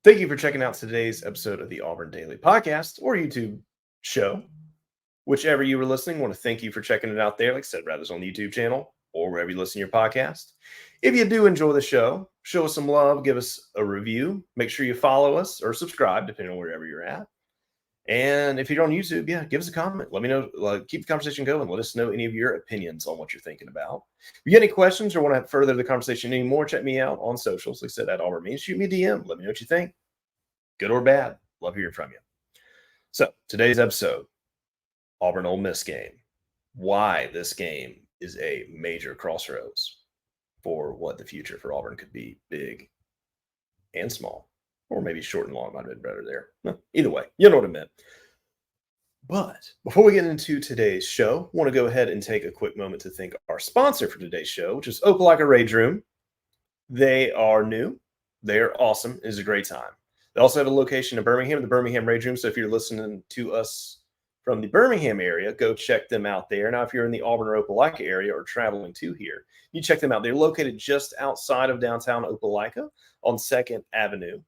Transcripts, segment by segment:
Thank you for checking out today's episode of the Auburn Daily Podcast or YouTube show. Whichever you were listening, I want to thank you for checking it out there. Like I said, rather it's on the YouTube channel or wherever you listen to your podcast. If you do enjoy the show us some love, give us a review. Make sure you follow us or subscribe, depending on wherever you're at. And if you're on YouTube, give us a comment. Let me know. Keep the conversation going. Let us know any of your opinions on what you're thinking about. If you get any questions or want to further the conversation anymore, check me out on socials. Like I said, at Auburn Means. Shoot me a DM. Let me know what you think. Good or bad. Love hearing from you. So today's episode, Auburn Ole Miss game. Why this game is a major crossroads for what the future for Auburn could be, big and small. Or maybe short and long might have been better there. No, either way, you know what I meant. But before we get into today's show, I want to go ahead and take a quick moment to thank our sponsor for today's show, which is Opelika Rage Room. They are new. They are awesome. It is a great time. They also have a location in Birmingham, the Birmingham Rage Room. So if you're listening to us from the Birmingham area, go check them out there. Now, if you're in the Auburn or Opelika area or traveling to here, you check them out. They're located just outside of downtown Opelika on 2nd Avenue.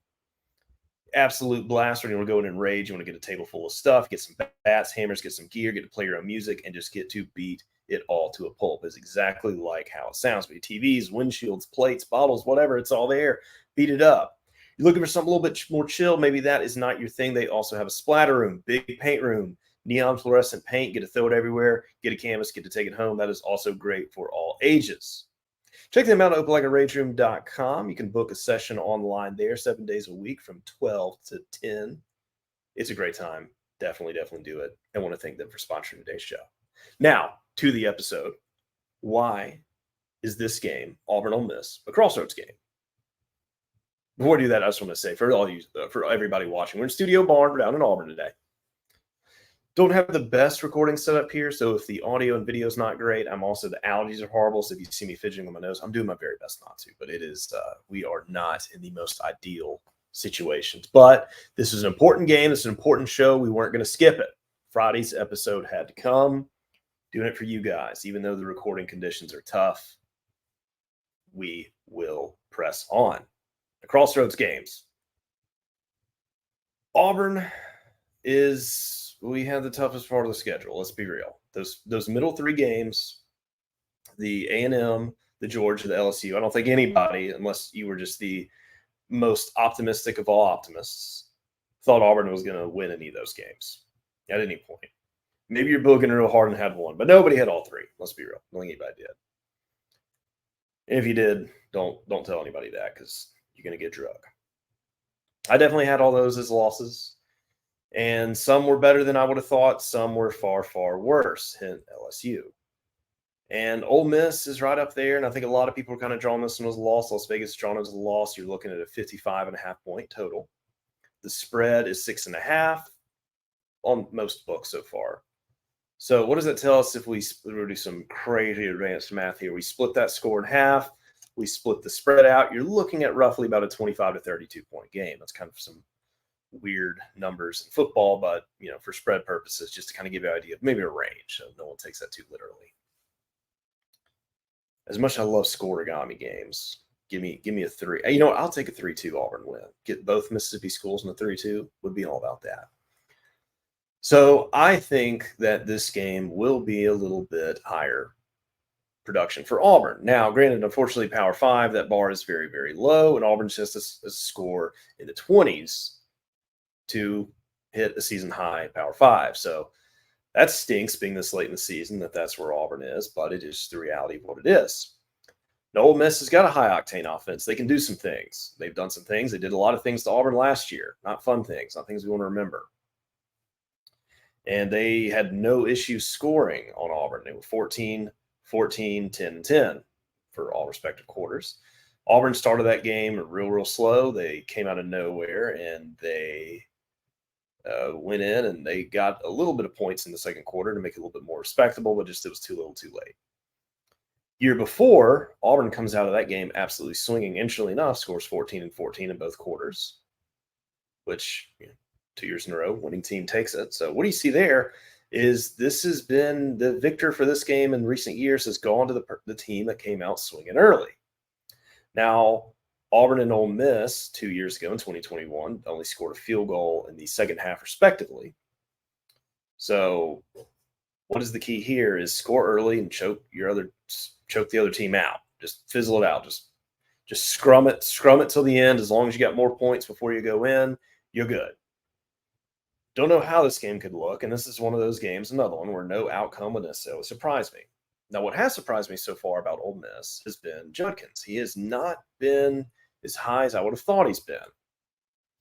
Absolute blast when you want to go in and rage. You want to get a table full of stuff, get some bats, hammers, get some gear, get to play your own music, and just get to beat it all to a pulp. It's exactly like how it sounds. Be TVs, windshields, plates, bottles, whatever. It's all there. Beat it up. You're looking for something a little bit more chill. Maybe that is not your thing. They also have a splatter room, big paint room, neon fluorescent paint. Get to throw it everywhere. Get a canvas. Get to take it home. That is also great for all ages. Check them out at opelikaRageRoom.com. You can book a session online there 7 days a week from 12 to 10. It's a great time. Definitely do it. I want to thank them for sponsoring today's show. Now, to the episode. Why is this game, Auburn Ole Miss, a crossroads game? Before I do that, I just want to say for everybody watching, we're in Studio Barn. We're down in Auburn today. Don't have the best recording setup here, so if the audio and video is not great, the allergies are horrible. So if you see me fidgeting on my nose, I'm doing my very best not to. But it is, we are not in the most ideal situations. But this is an important game. This is an important show. We weren't going to skip it. Friday's episode had to come. Doing it for you guys, even though the recording conditions are tough. We will press on. The crossroads games. Auburn we have the toughest part of the schedule. Let's be real. Those middle three games, the A&M, the Georgia, the LSU, I don't think anybody, unless you were just the most optimistic of all optimists, thought Auburn was going to win any of those games at any point. Maybe you're booking real hard and had one, but nobody had all three. Let's be real. I don't think anybody did. And if you did, don't tell anybody that because you're going to get drug. I definitely had all those as losses. And some were better than I would have thought. Some were far, far worse. Hint LSU. And Ole Miss is right up there. And I think a lot of people are kind of drawing this one as a loss. Las Vegas drawn as a loss. You're looking at a 55.5 point total. The spread is 6.5 on most books so far. So what does that tell us if we do some crazy advanced math here? We split that score in half. We split the spread out. You're looking at roughly about a 25 to 32 point game. That's kind of some weird numbers in football, but for spread purposes, just to kind of give you an idea of maybe a range, so no one takes that too literally. As much as I love scoregami games, give me a 3. I'll take a 3-2 Auburn win. Get both Mississippi schools in the 3-2 would be all about that. So I think that this game will be a little bit higher production for Auburn. Now, granted, unfortunately, Power 5, that bar is very, very low, and Auburn's just a score in the 20s to hit a season high Power 5. So that stinks being this late in the season that's where Auburn is, but it is the reality of what it is. Now, Ole Miss has got a high octane offense. They can do some things. They've done some things. They did a lot of things to Auburn last year. Not fun things, not things we want to remember. And they had no issues scoring on Auburn. They were 14, 14, 10, 10 for all respective quarters. Auburn started that game real slow. They came out of nowhere, and they went in, and they got a little bit of points in the second quarter to make it a little bit more respectable, but just it was too little too late. Year before, Auburn comes out of that game absolutely swinging. Interestingly enough, scores 14 and 14 in both quarters, which 2 years in a row, winning team takes it. So what do you see there is this has been the victor for this game in recent years has gone to the team that came out swinging early. Now, Auburn and Ole Miss 2 years ago in 2021 only scored a field goal in the second half, respectively. So, what is the key here? Is score early and choke the other team out. Just fizzle it out. Just scrum it till the end. As long as you got more points before you go in, you're good. Don't know how this game could look, and this is one of those games, another one where no outcome would necessarily surprise me. Now, what has surprised me so far about Ole Miss has been Judkins. He has not been as high as I would have thought he's been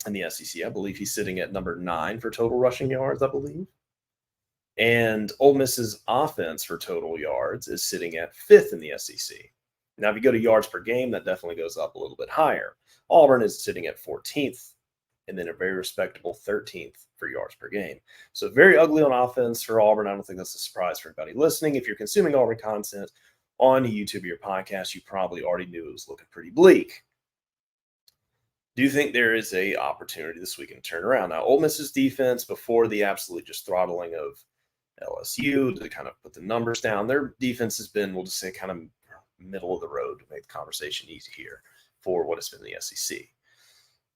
in the SEC. I believe he's sitting at number 9 for total rushing yards, I believe. And Ole Miss's offense for total yards is sitting at 5th in the SEC. Now, if you go to yards per game, that definitely goes up a little bit higher. Auburn is sitting at 14th, and then a very respectable 13th for yards per game. So very ugly on offense for Auburn. I don't think that's a surprise for anybody listening. If you're consuming Auburn content on YouTube or your podcast, you probably already knew it was looking pretty bleak. Do you think there is a opportunity this week to turn around? Now, Ole Miss's defense, before the absolute just throttling of LSU to kind of put the numbers down, their defense has been, we'll just say, kind of middle of the road to make the conversation easy here for what has been the SEC.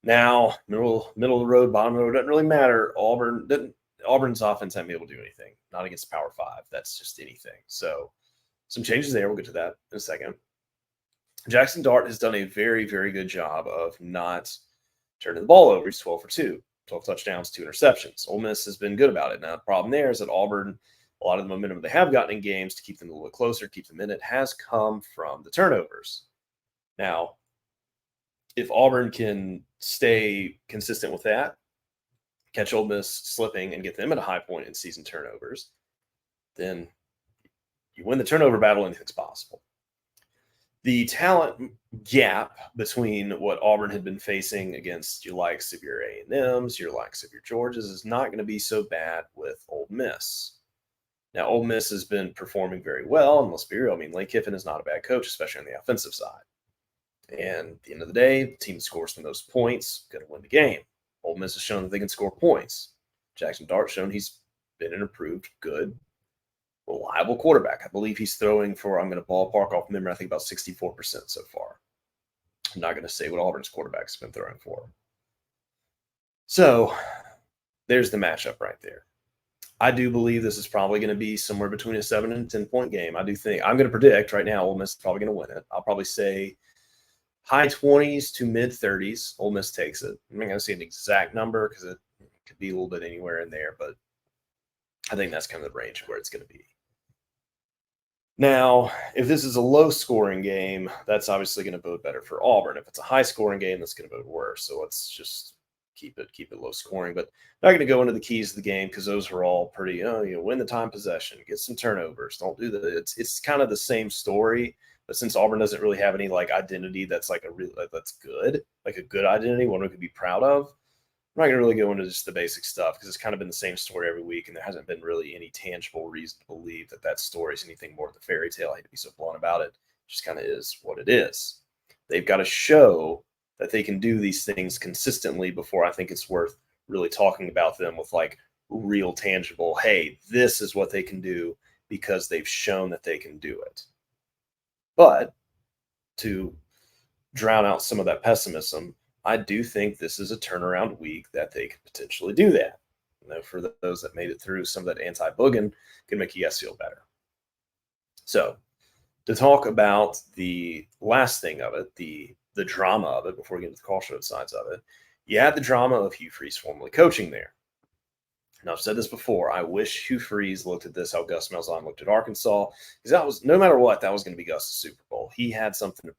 Now, middle of the road, bottom of the road, doesn't really matter. Auburn's offense hasn't been able to do anything, not against Power 5. That's just anything. So some changes there. We'll get to that in a second. Jackson Dart has done a very, very good job of not turning the ball over. He's 12 for 2, 12 touchdowns, 2 interceptions. Ole Miss has been good about it. Now, the problem there is that Auburn, a lot of the momentum they have gotten in games to keep them a little bit closer, keep them in it, has come from the turnovers. Now, if Auburn can stay consistent with that, catch Ole Miss slipping and get them at a high point in season turnovers, then you win the turnover battle, anything's possible. The talent gap between what Auburn had been facing against your likes of your A&Ms, your likes of your Georgias, is not going to be so bad with Ole Miss. Now, Ole Miss has been performing very well, and let's be real. I mean, Lane Kiffin is not a bad coach, especially on the offensive side. And at the end of the day, the team that scores the most points going to win the game. Ole Miss has shown that they can score points. Jackson Dart's shown he's been an improved, good, reliable quarterback. I believe he's throwing for, I'm going to ballpark off memory, I think about 64% so far. I'm not going to say what Auburn's quarterback's been throwing for. So there's the matchup right there. I do believe this is probably going to be somewhere between a 7 and 10-point game. I do think, I'm going to predict right now Ole Miss is probably going to win it. I'll probably say high 20s to mid 30s. Ole Miss takes it. I'm not going to say an exact number because it could be a little bit anywhere in there, but I think that's kind of the range where it's going to be. Now, if this is a low-scoring game, that's obviously going to bode better for Auburn. If it's a high-scoring game, that's going to bode worse. So let's just keep it low-scoring. But not going to go into the keys of the game because those are all pretty. Win the time possession, get some turnovers. Don't do that. It's kind of the same story. But since Auburn doesn't really have any identity that's that's good, like a good identity, one we could be proud of, I'm not going to really go into just the basic stuff because it's kind of been the same story every week, and there hasn't been really any tangible reason to believe that story is anything more than a fairy tale. I hate to be so blunt about it. It just kind of is what it is. They've got to show that they can do these things consistently before I think it's worth really talking about them with real tangible, hey, this is what they can do because they've shown that they can do it. But to drown out some of that pessimism, I do think this is a turnaround week that they could potentially do that. For those that made it through some of that anti-boogin, can make you guys feel better. So to talk about the last thing of it, the drama of it, before we get into the crossroads sides of it, you had the drama of Hugh Freeze formerly coaching there. And I've said this before. I wish Hugh Freeze looked at this how Gus Malzahn looked at Arkansas, because that was, no matter what, that was going to be Gus's Super Bowl. He had something to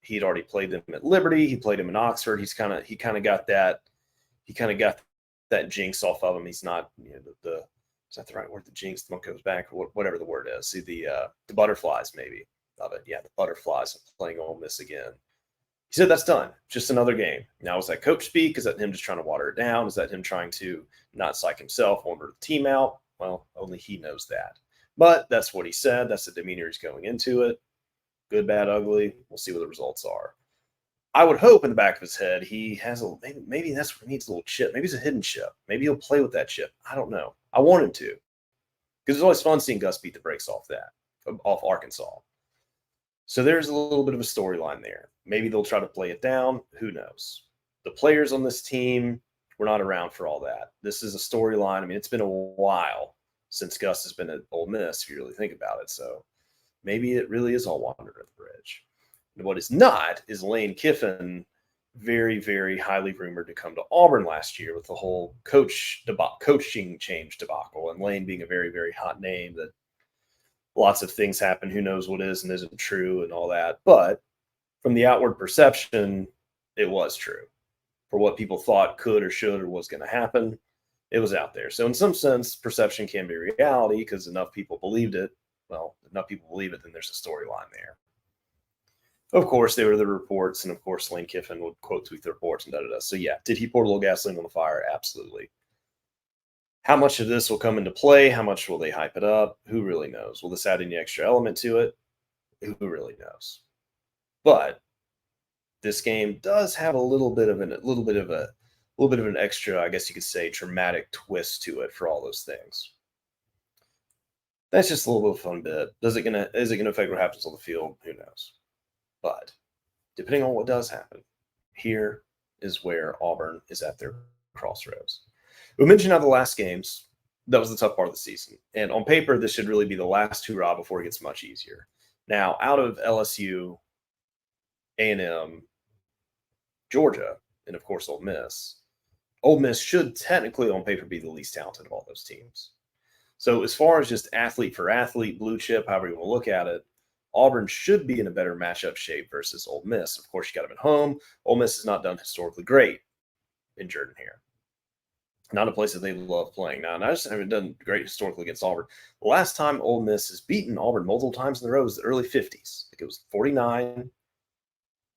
he'd already played them at Liberty. He played him in Oxford. He kind of got that jinx off of him. He's not, is that the right word? The jinx, the one goes back, or whatever the word is. See the butterflies maybe of it. Yeah, the butterflies of playing Ole Miss again. He said that's done. Just another game. Now, is that coach speak? Is that him just trying to water it down? Is that him trying to not psych himself, wonder the team out? Well, only he knows that. But that's what he said. That's the demeanor he's going into it. Good, bad, ugly. We'll see what the results are. I would hope in the back of his head he has maybe that's what he needs, a little chip. Maybe it's a hidden chip. Maybe he'll play with that chip. I don't know. I want him to, because it's always fun seeing Gus beat the brakes off Arkansas. So there's a little bit of a storyline there. Maybe they'll try to play it down. Who knows? The players on this team were not around for all that. This is a storyline. I mean, it's been a while since Gus has been at Ole Miss, if you really think about it. So maybe it really is all water under the bridge. And what is not is Lane Kiffin, very, very highly rumored to come to Auburn last year with the whole coaching change debacle, and Lane being a very, very hot name that lots of things happen. Who knows what is and isn't true and all that. But from the outward perception, it was true. For what people thought could or should or was going to happen, it was out there. So in some sense, perception can be reality because enough people believed it. Well, enough people believe it, then there's a storyline there. Of course, there were the reports, and of course, Lane Kiffin would quote tweet the reports and da-da-da. So yeah, did he pour a little gasoline on the fire? Absolutely. How much of this will come into play? How much will they hype it up? Who really knows? Will this add any extra element to it? Who really knows? But this game does have a little bit of an extra, I guess you could say, dramatic twist to it for all those things. That's just a little bit of a fun bit. Is it gonna affect what happens on the field? Who knows? But depending on what does happen, here is where Auburn is at their crossroads. We mentioned how the last games, that was the tough part of the season. And on paper, this should really be the last hurrah before it gets much easier. Now, out of LSU, A&M, Georgia, and of course Ole Miss should technically on paper be the least talented of all those teams. So as far as just athlete for athlete, blue chip, however you want to look at it, Auburn should be in a better matchup shape versus Ole Miss. Of course, you got them at home. Ole Miss has not done historically great in Jordan here. Not a place that they love playing. Now, and I just haven't done great historically against Auburn. The last time Ole Miss has beaten Auburn multiple times in a row was the early 50s. Like it was 49,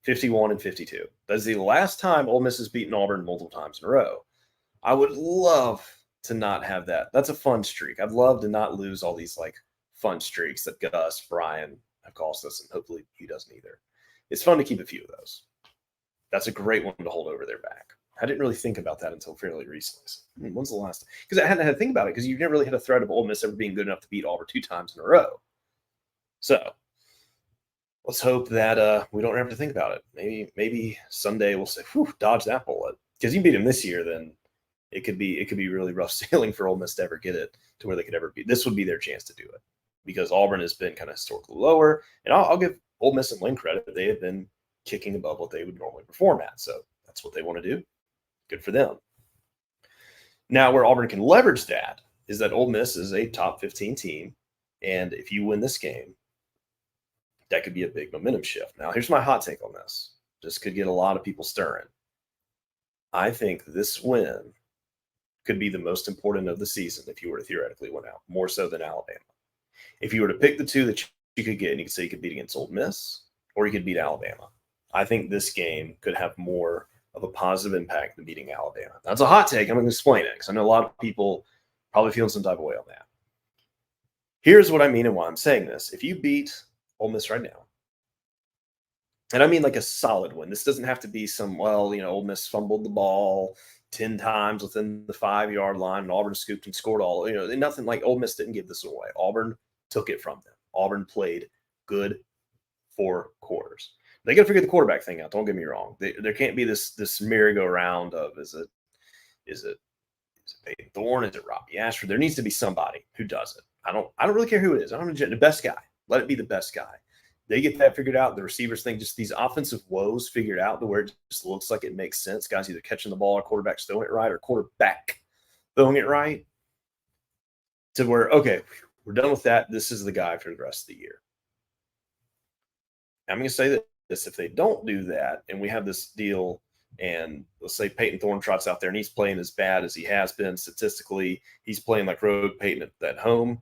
51, and 52. That's the last time Ole Miss has beaten Auburn multiple times in a row. I would love to not have that. That's a fun streak. I'd love to not lose all these like fun streaks that Gus, Brian have caused us, and hopefully he doesn't either. It's fun to keep a few of those. That's a great one to hold over their back. I didn't really think about that until fairly recently. So, when's the last? Because I hadn't had to think about it because you've never really had a threat of Ole Miss ever being good enough to beat Auburn 2 times in a row. So let's hope that we don't have to think about it. Maybe someday we'll say, "Whew, dodge that bullet." Because you beat him this year, then it could be really rough sailing for Ole Miss to ever get it to where they could ever be. This would be their chance to do it because Auburn has been kind of historically lower, and I'll give Ole Miss and Lane credit. They have been kicking above what they would normally perform at, so that's what they want to do. Good for them. Now, where Auburn can leverage that is that Ole Miss is a top 15 team, and if you win this game, that could be a big momentum shift. Now, here's my hot take on this. This could get a lot of people stirring. I think this win could be the most important of the season if you were to theoretically win out, more so than Alabama. If you were to pick the two that you could get, and you could say you could beat against Ole Miss, or you could beat Alabama, I think this game could have more of a positive impact than beating Alabama. That's a hot take. I'm going to explain it because I know a lot of people probably feeling some type of way on that. Here's what I mean and why I'm saying this. If you beat Ole Miss right now, and I mean like a solid win. This doesn't have to be some, Ole Miss fumbled the ball 10 times within the 5-yard line and Auburn scooped and scored all. Nothing like Ole Miss didn't give this away. Auburn took it from them. Auburn played good 4 quarters. They got to figure the quarterback thing out. Don't get me wrong. There can't be this merry-go-round of is it Peyton Thorne? Is it Robbie Ashford? There needs to be somebody who does it. I don't really care who it is. I don't know, the best guy. Let it be the best guy. They get that figured out. The receivers think just these offensive woes figured out to where it just looks like it makes sense. Guys either catching the ball or quarterbacks throwing it right or quarterback throwing it right to where, okay, we're done with that. This is the guy for the rest of the year. I'm going to say this. If they don't do that and we have this deal and let's say Peyton Thorne trots out there and he's playing as bad as he has been statistically, he's playing like road Peyton at home,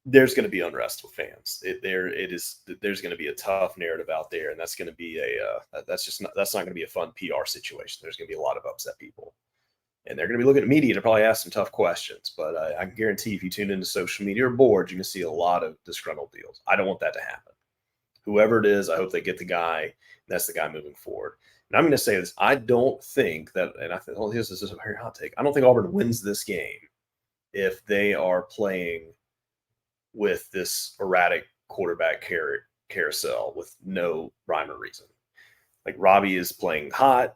there's going to be unrest with fans. There's going to be a tough narrative out there, and that's going to be that's not going to be a fun PR situation. There's going to be a lot of upset people, and they're going to be looking at media to probably ask some tough questions. But I can guarantee if you tune into social media or boards, you're going to see a lot of disgruntled deals. I don't want that to happen. Whoever it is, I hope they get the guy and That's the guy moving forward. And I'm going to say this: I don't think that, and I think, well, this is a very hot take. I don't think Auburn wins this game if they are playing with this erratic quarterback carousel with no rhyme or reason. Like Robbie is playing hot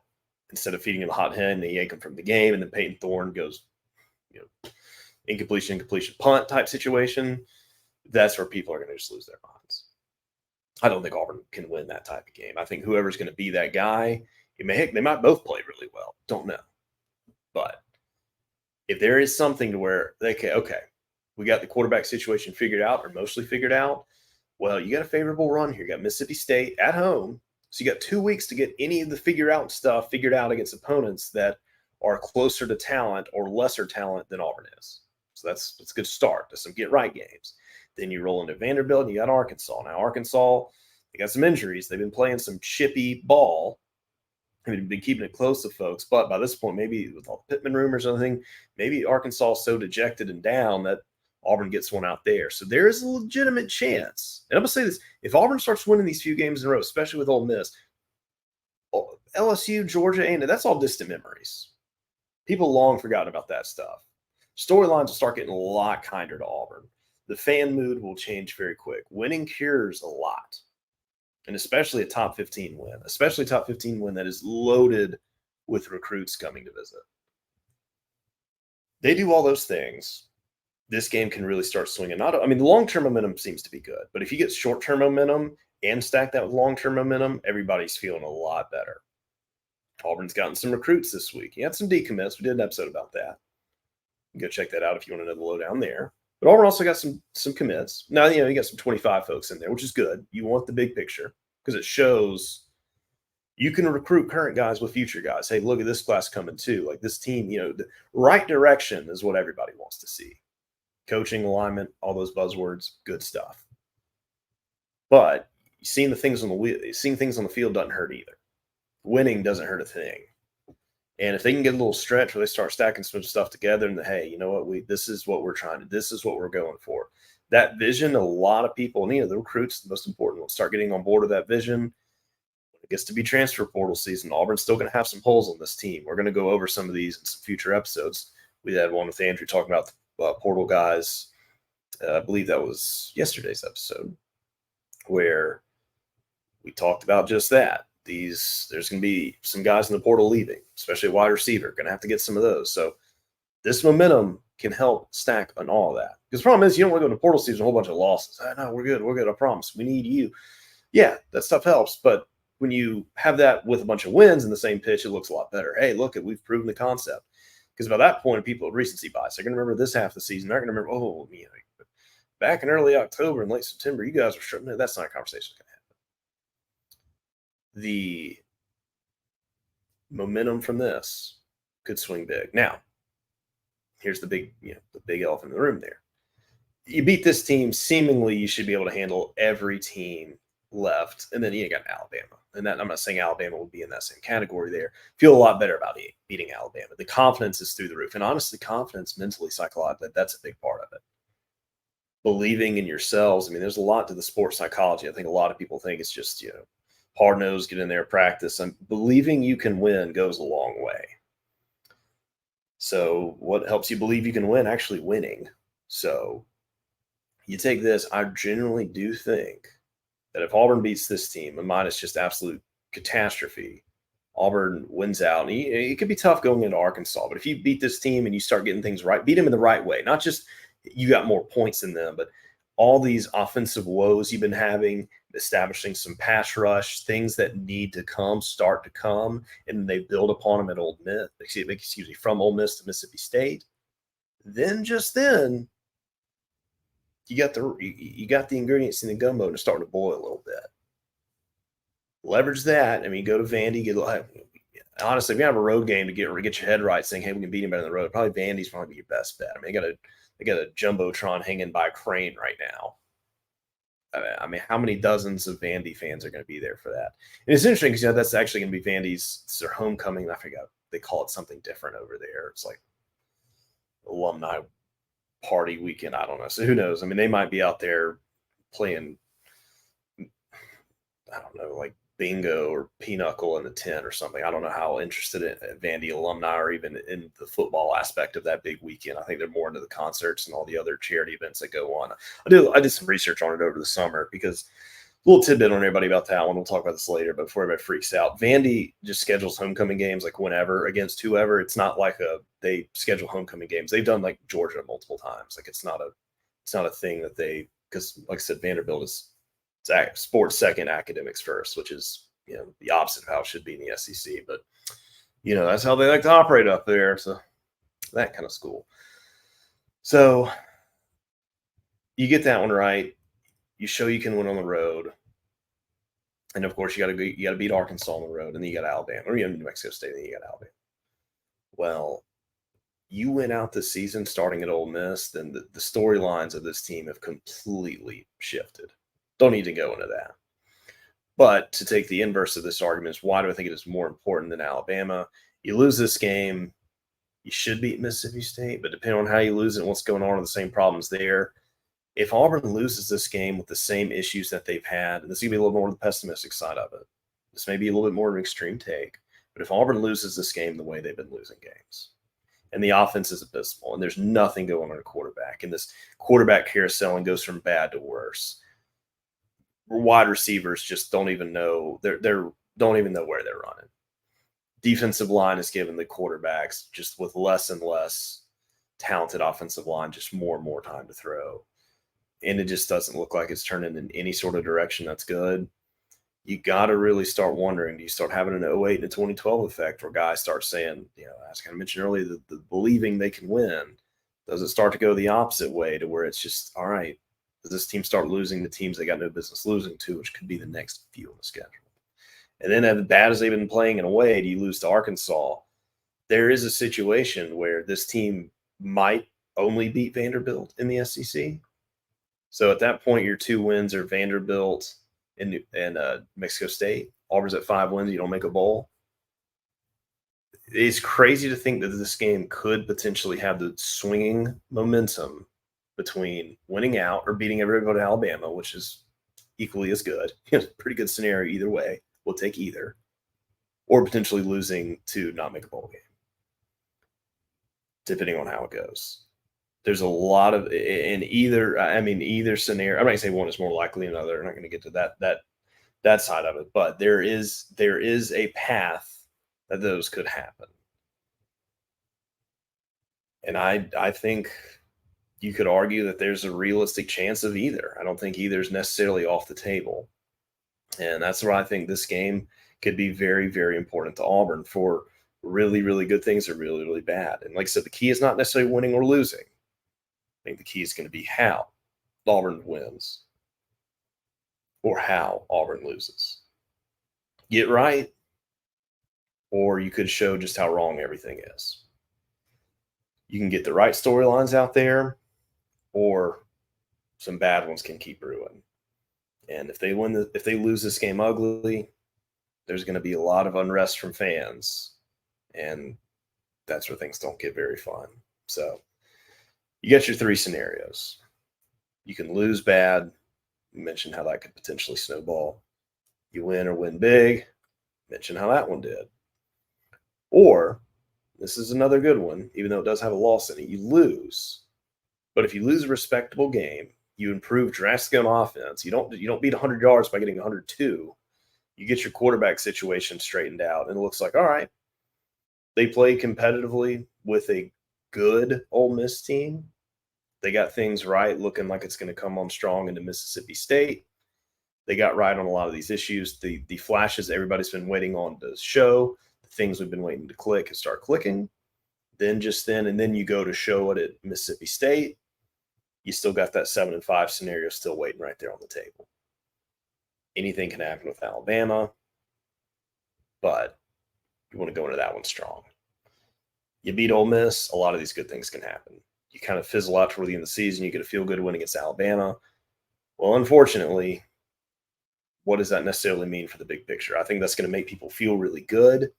instead of feeding him a hot hen, they yank him from the game, and then Peyton Thorne goes, incompletion, punt type situation. That's where people are going to just lose their minds. I don't think Auburn can win that type of game. I think whoever's going to be that guy, they might both play really well. Don't know. But if there is something to where okay, we got the quarterback situation figured out or mostly figured out, well, you got a favorable run here. You got Mississippi State at home. So you got 2 weeks to get any of the figured out against opponents that are closer to talent or lesser talent than Auburn is. So that's a good start to some get right games. Then you roll into Vanderbilt and you got Arkansas. Now, Arkansas, they got some injuries. They've been playing some chippy ball. They've been keeping it close to folks. But by this point, maybe with all the Pittman rumors and everything, maybe Arkansas is so dejected and down that Auburn gets one out there. So there is a legitimate chance. And I'm going to say this. If Auburn starts winning these few games in a row, especially with Ole Miss, LSU, Georgia, and that's all distant memories. People long forgotten about that stuff. Storylines will start getting a lot kinder to Auburn. The fan mood will change very quick. Winning cures a lot, and especially a top 15 win, that is loaded with recruits coming to visit. They do all those things. This game can really start swinging. The long-term momentum seems to be good, but if you get short-term momentum and stack that with long-term momentum, everybody's feeling a lot better. Auburn's gotten some recruits this week. He had some decommits. We did an episode about that. You can go check that out if you want to know the lowdown there. But Auburn also got some commits. Now, you got some 25 folks in there, which is good. You want the big picture because it shows you can recruit current guys with future guys. Hey, look at this class coming too. Like this team, the right direction is what everybody wants to see. Coaching, alignment, all those buzzwords, good stuff. But seeing things on the field doesn't hurt either. Winning doesn't hurt a thing. And if they can get a little stretch where they start stacking some stuff together and hey, you know what, this is what we're trying to, this is what we're going for. That vision, a lot of people, and the recruits, the most important ones, start getting on board with that vision. When it gets to be transfer portal season, Auburn's still going to have some holes on this team. We're going to go over some of these in some future episodes. We had one with Andrew talking about the portal guys. I believe that was yesterday's episode where we talked about just that. There's going to be some guys in the portal leaving, especially a wide receiver. Going to have to get some of those. So this momentum can help stack on all of that. Because the problem is you don't want to go into portal season a whole bunch of losses. No, we're good. I promise. We need you. Yeah, that stuff helps. But when you have that with a bunch of wins in the same pitch, it looks a lot better. Hey, look, we've proven the concept. Because by that point, people have recency bias. They're going to remember this half of the season. They're going to remember, back in early October and late September, you guys were struggling. That's not a conversation that's going to happen. The momentum from this could swing big. Now, here's the big elephant in the room there. You beat this team, seemingly you should be able to handle every team left. And then you got Alabama. And that I'm not saying Alabama would be in that same category there. Feel a lot better about beating Alabama. The confidence is through the roof. And honestly, confidence mentally, psychologically, that's a big part of it. Believing in yourselves. There's a lot to the sports psychology. I think a lot of people think it's just, hard-nosed, get in there, practice. And believing you can win goes a long way. So what helps you believe you can win? Actually winning. So you take this. I genuinely do think that if Auburn beats this team, and mine is just absolute catastrophe, Auburn wins out. And it could be tough going into Arkansas, but if you beat this team and you start getting things right, beat them in the right way, not just you got more points than them, but all these offensive woes you've been having, establishing some pass rush, things that need to start to come, and they build upon them at Ole Miss, from Ole Miss to Mississippi State. Then you got the ingredients in the gumbo and it's starting to boil a little bit. Leverage that. Go to Vandy. Honestly, if you have a road game to get your head right, saying, hey, we can beat him better on the road, probably Vandy's probably your best bet. They got a jumbotron hanging by a crane right now. How many dozens of Vandy fans are going to be there for that? And it's interesting because that's actually going to be Vandy's their homecoming. I forgot they call it something different over there. It's like alumni party weekend. I don't know. So who knows? They might be out there playing, I don't know, like bingo or pinochle in the tent or something. I don't know how interested in Vandy alumni are even in the football aspect of that big weekend. I think they're more into the concerts and all the other charity events that go on. I did some research on it over the summer because a little tidbit on everybody about that one. We'll talk about this later, but before everybody freaks out, Vandy just schedules homecoming games like whenever against whoever. It's not like they schedule homecoming games. They've done like Georgia multiple times. Like it's not a thing that they, because like I said, Vanderbilt is sports second, academics first, which is the opposite of how it should be in the SEC. But that's how they like to operate up there. So that kind of school. So you get that one right. You show you can win on the road, and of course you got to beat Arkansas on the road, and then you got Alabama, or New Mexico State, and then you got Alabama. Well, you went out this season starting at Ole Miss, then the storylines of this team have completely shifted. Don't need to go into that. But to take the inverse of this argument is, why do I think it is more important than Alabama? You lose this game, you should beat Mississippi State, but depending on how you lose it and what's going on, the same problems there. If Auburn loses this game with the same issues that they've had, and this is going to be a little more on the pessimistic side of it, this may be a little bit more of an extreme take, but if Auburn loses this game the way they've been losing games, and the offense is abysmal, and there's nothing going on at quarterback, and this quarterback carousel goes from bad to worse, wide receivers just don't even know don't even know where they're running. Defensive line is giving the quarterbacks, just with less and less talented offensive line, just more and more time to throw. And it just doesn't look like it's turning in any sort of direction that's good. You got to really start wondering, do you start having an 08 and a 2012 effect where guys start saying, as I kind of mentioned earlier, the believing they can win? Does it start to go the opposite way to where it's just, all right, does this team start losing the teams they got no business losing to, which could be the next few on the schedule? And then as bad as they've been playing in a way, do you lose to Arkansas? There is a situation where this team might only beat Vanderbilt in the SEC. So at that point, your two wins are Vanderbilt and Mexico State. Auburn's at 5 wins. You don't make a bowl. It's crazy to think that this game could potentially have the swinging momentum between winning out or beating everybody at Alabama, which is equally as good. It's a pretty good scenario either way. We'll take either. Or potentially losing to not make a bowl game, depending on how it goes. There's a lot of in either scenario. I'm not gonna say one is more likely than another. I'm not going to get to that side of it, but there is a path that those could happen, and I think you could argue that there's a realistic chance of either. I don't think either is necessarily off the table, and that's where I think this game could be very, very important to Auburn for really, really good things or really, really bad. And like I said, the key is not necessarily winning or losing. I think the key is going to be how Auburn wins or how Auburn loses. Get right, or you could show just how wrong everything is. You can get the right storylines out there, or some bad ones can keep brewing. And if they lose this game ugly, there's going to be a lot of unrest from fans, and that's where things don't get very fun. So you got your 3 scenarios. You can lose bad. You mentioned how that could potentially snowball. You win or win big. Mention how that one did. Or, this is another good one, even though it does have a loss in it. You lose. But if you lose a respectable game, you improve drastically on offense. You don't beat 100 yards by getting 102. You get your quarterback situation straightened out, and it looks like, all right, they play competitively with a good Ole Miss team. They got things right, looking like it's going to come on strong into Mississippi State. They got right on a lot of these issues. The flashes everybody's been waiting on to show, the things we've been waiting to click and start clicking. And then you go to show it at Mississippi State. You still got that 7-5 scenario still waiting right there on the table. Anything can happen with Alabama, but you want to go into that one strong. You beat Ole Miss, a lot of these good things can happen. You kind of fizzle out toward the end of the season, you get a feel-good win against Alabama. Well, unfortunately, what does that necessarily mean for the big picture? I think that's going to make people feel really good,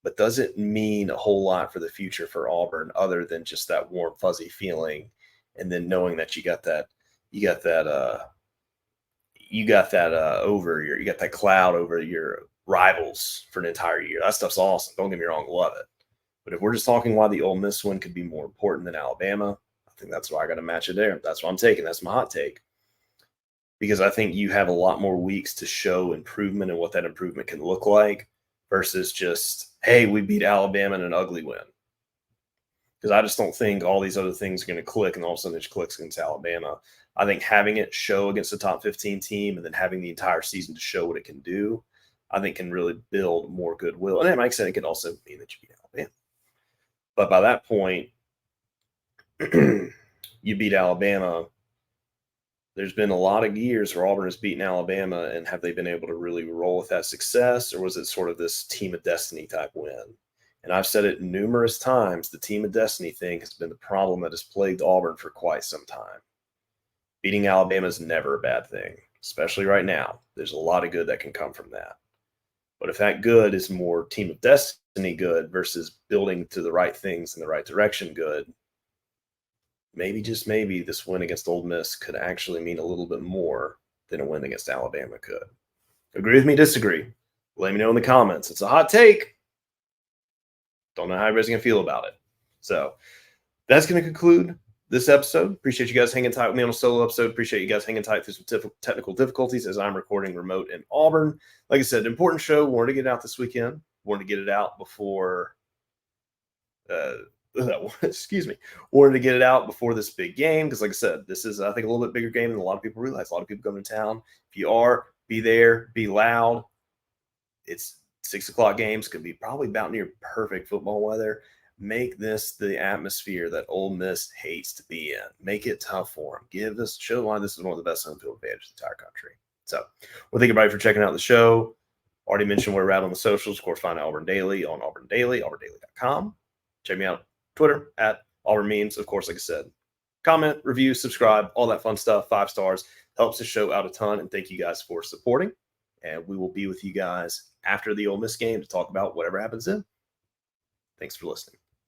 but doesn't mean a whole lot for the future for Auburn other than just that warm, fuzzy feeling, and then knowing that you got that you got that you got that cloud over your rivals for an entire year. That stuff's awesome. Don't get me wrong, love it. But if we're just talking why the Ole Miss win could be more important than Alabama, I think that's why I got to match it there. That's what I'm taking. That's my hot take. Because I think you have a lot more weeks to show improvement and what that improvement can look like versus just, hey, we beat Alabama in an ugly win. Because I just don't think all these other things are going to click and all of a sudden it clicks against Alabama. I think having it show against the top 15 team and then having the entire season to show what it can do, I think can really build more goodwill. And like I said, it could also mean that you beat Alabama. But by that point, you beat Alabama. There's been a lot of years where Auburn has beaten Alabama, and have they been able to really roll with that success, or was it sort of this team of destiny type win? And I've said it numerous times, the team of destiny thing has been the problem that has plagued Auburn for quite some time. Beating Alabama is never a bad thing, especially right now. There's a lot of good that can come from that. But if that good is more team of destiny good versus building to the right things in the right direction good, maybe, just maybe, this win against Ole Miss could actually mean a little bit more than a win against Alabama could. Agree with me, disagree? Let me know in the comments. It's a hot take. Don't know how everybody's going to feel about it. So that's going to conclude this episode. Appreciate you guys hanging tight with me on a solo episode. Appreciate you guys hanging tight through some technical difficulties as I'm recording remote in Auburn. Like I said, important show. Wanted to get it out this weekend. Wanted to get it out before excuse me, wanted to get it out before this big game because, like I said, this is, I think, a little bit bigger game than a lot of people realize. A lot of people come to town. If you are, be there, be loud. It's 6 o'clock games, could be probably about near perfect football weather. Make this the atmosphere that Ole Miss hates to be in. Make it tough for them. Show why this is one of the best home field advantages in the entire country. So, well, thank everybody for checking out the show. Already mentioned where we're at on the socials. Of course, find Auburn Daily on Auburn Daily, auburndaily.com. Check me out Twitter at Auburn Memes. Of course, like I said, comment, review, subscribe, all that fun stuff. 5 stars helps the show out a ton. And thank you guys for supporting. And we will be with you guys after the Ole Miss game to talk about whatever happens then. Thanks for listening.